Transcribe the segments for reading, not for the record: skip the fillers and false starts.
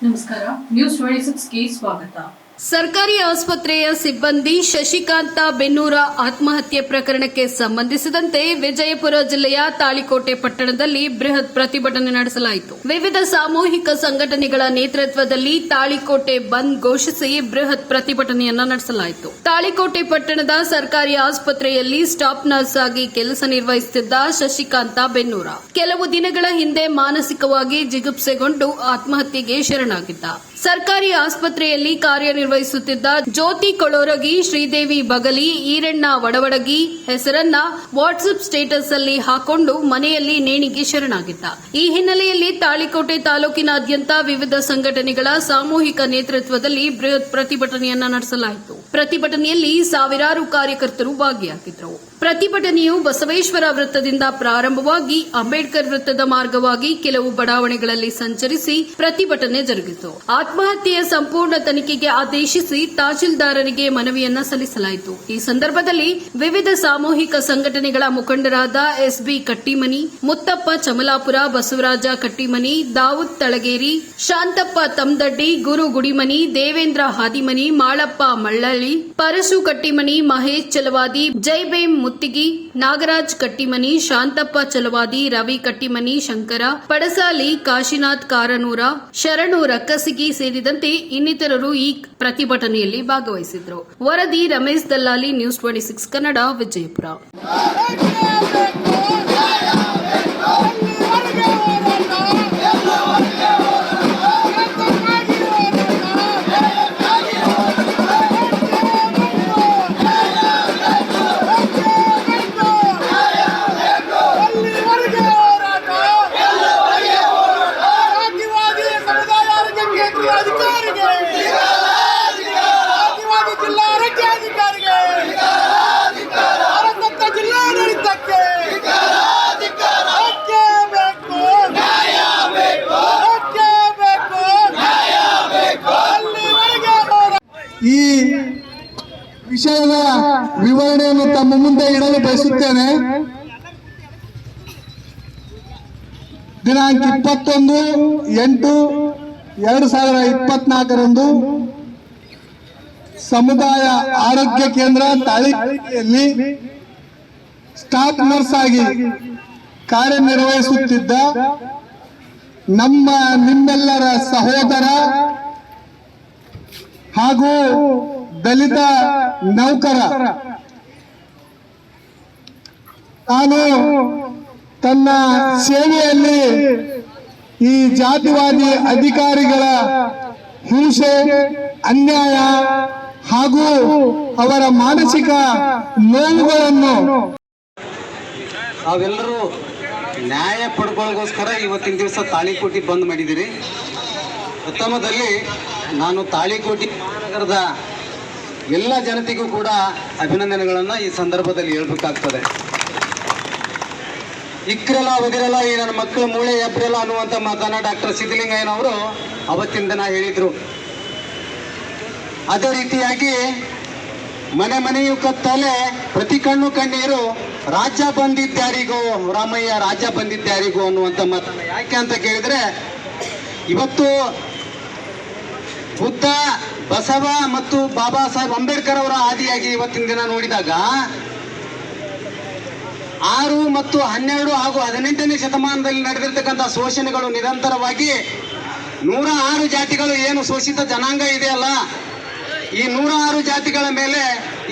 ನಮಸ್ಕಾರ, ನ್ಯೂಸ್ 26ಗೆ ಸ್ವಾಗತ. ಸರ್ಕಾರಿ ಆಸ್ಪತ್ರೆಯ ಸಿಬ್ಬಂದಿ ಶಶಿಕಾಂತ ಬೆನ್ನೂರ ಆತ್ಮಹತ್ಯೆ ಪ್ರಕರಣಕ್ಕೆ ಸಂಬಂಧಿಸಿದಂತೆ ವಿಜಯಪುರ ಜಿಲ್ಲೆಯ ತಾಳಿಕೋಟೆ ಪಟ್ಟಣದಲ್ಲಿ ಬೃಹತ್ ಪ್ರತಿಭಟನೆ ನಡೆಸಲಾಯಿತು. ವಿವಿಧ ಸಾಮೂಹಿಕ ಸಂಘಟನೆಗಳ ನೇತೃತ್ವದಲ್ಲಿ ತಾಳಿಕೋಟೆ ಬಂದ್ ಘೋಷಿಸಿ ಬೃಹತ್ ಪ್ರತಿಭಟನೆಯನ್ನ ನಡೆಸಲಾಯಿತು. ತಾಳಿಕೋಟೆ ಪಟ್ಟಣದ ಸರ್ಕಾರಿ ಆಸ್ಪತ್ರೆಯಲ್ಲಿ ಸ್ಟಾಫ್ ನರ್ಸ್ ಆಗಿ ಕೆಲಸ ನಿರ್ವಹಿಸುತ್ತಿದ್ದ ಶಶಿಕಾಂತ ಬೆನ್ನೂರ ಕೆಲವು ದಿನಗಳ ಹಿಂದೆ ಮಾನಸಿಕವಾಗಿ ಜಿಗುಪ್ಸೆಗೊಂಡು ಆತ್ಮಹತ್ಯೆಗೆ ಶರಣಾಗಿದ್ದ. ಸರ್ಕಾರಿ ಆಸ್ಪತ್ರೆಯಲ್ಲಿ ಕಾರ್ಯನಿರ್ವಹಿಸುತ್ತಿದ್ದ ಜ್ಯೋತಿ ಕೊಳೋರಗಿ, ಶ್ರೀದೇವಿ ಬಗಲಿ, ಈರಣ್ಣ ವಡವಡಗಿ ಹೆಸರನ್ನ ವಾಟ್ಸ್ಆಪ್ ಸ್ಟೇಟಸ್ ಅಲ್ಲಿ ಹಾಕೊಂಡು ಮನೆಯಲ್ಲಿ ನೇಣಿಗೆ ಶರಣಾಗಿದ್ದ. ಈ ಹಿನ್ನೆಲೆಯಲ್ಲಿ ತಾಳಿಕೋಟೆ ತಾಲೂಕಿನಾದ್ಯಂತ ವಿವಿಧ ಸಂಘಟನೆಗಳ ಸಾಮೂಹಿಕ ನೇತೃತ್ವದಲ್ಲಿ ಬೃಹತ್ ಪ್ರತಿಭಟನೆಯನ್ನ ನಡೆಸಲಾಯಿತು. ಪ್ರತಿಭಟನೆಯಲ್ಲಿ ಸಾವಿರಾರು ಕಾರ್ಯಕರ್ತರು ಭಾಗಿಯಾಗಿದ್ದರು. ಪ್ರತಿಭಟನೆಯು ಬಸವೇಶ್ವರ ವೃತ್ತದಿಂದ ಪ್ರಾರಂಭವಾಗಿ ಅಂಬೇಡ್ಕರ್ ವೃತ್ತದ ಮಾರ್ಗವಾಗಿ ಕೆಲವು ಬಡಾವಣೆಗಳಲ್ಲಿ ಸಂಚರಿಸಿ ಪ್ರತಿಭಟನೆ ಜರುಗಿತು. ಆತ್ಮಹತ್ಯೆಯ ಸಂಪೂರ್ಣ ತನಿಖೆಗೆ ಆದೇಶಿಸಿ ತಹಶೀಲ್ದಾರರಿಗೆ ಮನವಿಯನ್ನ ಸಲ್ಲಿಸಲಾಯಿತು. ಈ ಸಂದರ್ಭದಲ್ಲಿ ವಿವಿಧ ಸಾಮೂಹಿಕ ಸಂಘಟನೆಗಳ ಮುಖಂಡರಾದ ಎಸ್ಬಿ ಕಟ್ಟಿಮನಿ, ಮುತ್ತಪ್ಪ ಚಮಲಾಪುರ, ಬಸವರಾಜ ಕಟ್ಟಿಮನಿ, ದಾವೂದ್ ತಳಗೇರಿ, ಶಾಂತಪ್ಪ ತಮ್ದಡ್ಡಿ, ಗುರು ಗುಡಿಮನಿ, ದೇವೇಂದ್ರ ಹಾದಿಮನಿ, ಮಾಳಪ್ಪ ಮಳ್ಳಳ್ಳಿ, ಪರಶು ಕಟ್ಟಿಮನಿ, ಮಹೇಶ್ ಚಲವಾದಿ, ಜೈಬೇಮ್ ಮುತ್ತಿಗಿ, ನಾಗರಾಜ್ ಕಟ್ಟಿಮನಿ, ಶಾಂತಪ್ಪ ಚಲವಾದಿ, ರವಿ ಕಟ್ಟಿಮನಿ, ಶಂಕರ ಪಡಸಾಲಿ, ಕಾಶಿನಾಥ್ ಕಾರನೂರ, ಶರಣು ರಕ್ಕಸಿಗಿ ಸೇರಿದಂತೆ ಇನ್ನಿತರರು ಈ ಪ್ರತಿಭಟನೆಯಲ್ಲಿ ಭಾಗವಹಿಸಿದ್ರು. ವರದಿ ರಮೇಶ್ ದಲ್ಲಾಲಿ, ನ್ಯೂಸ್ 26 ಕನ್ನಡ, ವಿಜಯಪುರ. ಈ ವಿಷಯದ ವಿವರಣೆಯನ್ನು ತಮ್ಮ ಮುಂದೆ ಇಡಲು ಬಯಸುತ್ತೇನೆ. ದಿನಾಂಕ 21/8/2024 ಸಮುದಾಯ ಆರೋಗ್ಯ ಕೇಂದ್ರ ತಾಳಿಕೋಟೆಯಲ್ಲಿ ಸ್ಟಾಫ್ ನರ್ಸ್ ಆಗಿ ಕಾರ್ಯನಿರ್ವಹಿಸುತ್ತಿದ್ದ ನಿಮ್ಮೆಲ್ಲರ ಸಹೋದರ ಹಾಗೂ ದಲಿತ ನೌಕರ ತಾನು ತನ್ನ ಸೇವೆಯಲ್ಲಿ ಈ ಜಾತಿವಾದಿ ಅಧಿಕಾರಿಗಳ ಹಿಂಸೆ, ಅನ್ಯಾಯ ಹಾಗೂ ಅವರ ಮಾನಸಿಕ ನೋವುಗಳನ್ನು ನಾವೆಲ್ಲರೂ ನ್ಯಾಯ ಪಡ್ಕೊಳ್ಳೋಗೋಸ್ಕರ ಇವತ್ತಿನ ದಿವಸ ತಾಳಿಕೋಟೆ ಬಂದ್ ಮಾಡಿದ್ದೀರಿ. ಪ್ರಥಮದಲ್ಲಿ ನಾನು ತಾಳಿಕೋಟೆ ಮಹಾನಗರದ ಎಲ್ಲ ಜನತೆಗೂ ಕೂಡ ಅಭಿನಂದನೆಗಳನ್ನು ಈ ಸಂದರ್ಭದಲ್ಲಿ ಹೇಳ್ಬೇಕಾಗ್ತದೆ. ಇಕ್ರಲ್ಲ ಒದಿರಲ್ಲ, ಈ ನನ್ನ ಮಕ್ಕಳ ಮೂಳೆ ಎಬ್ರಲ್ಲ ಅನ್ನುವಂಥ ಮಾತನ್ನ ಡಾಕ್ಟರ್ ಸಿದ್ದಲಿಂಗಯ್ಯನವರು ಅವತ್ತಿನ ದಿನ ಹೇಳಿದರು. ಅದೇ ರೀತಿಯಾಗಿ ಮನೆ ಮನೆಯು ಕತ್ತಲೆ, ಪ್ರತಿ ಕಣ್ಣು ಕಣ್ಣೀರು, ರಾಜ್ಯ ಬಂದಿದ್ದಾರಿಗೋ ರಾಮಯ್ಯ, ರಾಜ್ಯ ಬಂದಿದ್ದಾರಿಗೋ ಅನ್ನುವಂಥ ಮಾತನ್ನ ಯಾಕೆ ಅಂತ ಕೇಳಿದ್ರೆ, ಇವತ್ತು ಬುದ್ಧ, ಬಸವ ಮತ್ತು ಬಾಬಾ ಸಾಹೇಬ್ ಅಂಬೇಡ್ಕರ್ ಅವರ ಆದಿಯಾಗಿ ಇವತ್ತಿನ ದಿನ ನೋಡಿದಾಗ 6 ಮತ್ತು 12 ಹಾಗೂ 18ನೇ ಶತಮಾನದಲ್ಲಿ ನಡೆದಿರ್ತಕ್ಕಂಥ ಶೋಷಣೆಗಳು ನಿರಂತರವಾಗಿ 106 ಜಾತಿಗಳು ಏನು ಶೋಷಿತ ಜನಾಂಗ ಇದೆಯಲ್ಲ, ಈ 106 ಜಾತಿಗಳ ಮೇಲೆ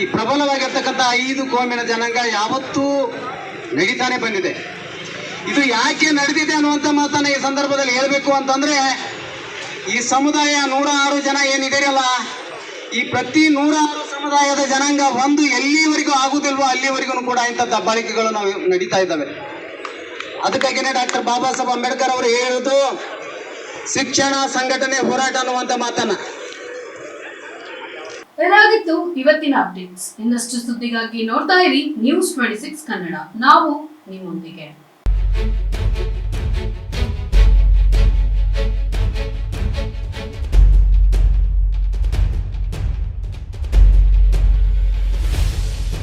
ಈ ಪ್ರಬಲವಾಗಿರ್ತಕ್ಕಂಥ 5 ಕೋಮಿನ ಜನಾಂಗ ಯಾವತ್ತೂ ನಡೀತಾನೆ ಬಂದಿದೆ. ಇದು ಯಾಕೆ ನಡೆದಿದೆ ಅನ್ನುವಂಥ ಮಾತನ್ನ ಈ ಸಂದರ್ಭದಲ್ಲಿ ಹೇಳಬೇಕು ಅಂತಂದ್ರೆ, ಈ ಸಮುದಾಯ 106 ಜನ ಏನಿದೆಯಲ್ಲ, ಈ ಪ್ರತಿ 106 ಸಮುದಾಯದ ಜನಾಂಗ ಒಂದು ಎಲ್ಲಿವರೆಗೂ ಆಗುದಿಲ್ವೋ ಅಲ್ಲಿವರೆಗೂ ಕೂಡ ಇಂಥ ದಬ್ಬಾಳಿಕೆಗಳು ನಾವು ನಡೀತಾ ಇದ್ದಾವೆ. ಅದಕ್ಕಾಗಿನೇ ಡಾಕ್ಟರ್ ಬಾಬಾ ಸಾಹೇಬ್ ಅಂಬೇಡ್ಕರ್ ಅವರು ಹೇಳುವುದು ಶಿಕ್ಷಣ, ಸಂಘಟನೆ, ಹೋರಾಟ ಅನ್ನುವಂಥ ಮಾತನ್ನ. ಇದಾಗಿತ್ತು ಇವತ್ತಿನ ಅಪ್ಡೇಟ್ಸ್. ಇನ್ನಷ್ಟು ಸುದ್ದಿಗಾಗಿ ನೋಡ್ತಾ ಇರಿ ನ್ಯೂಸ್ 26 ಕನ್ನಡ. ನಾವು ನಿಮ್ಮೊಂದಿಗೆ.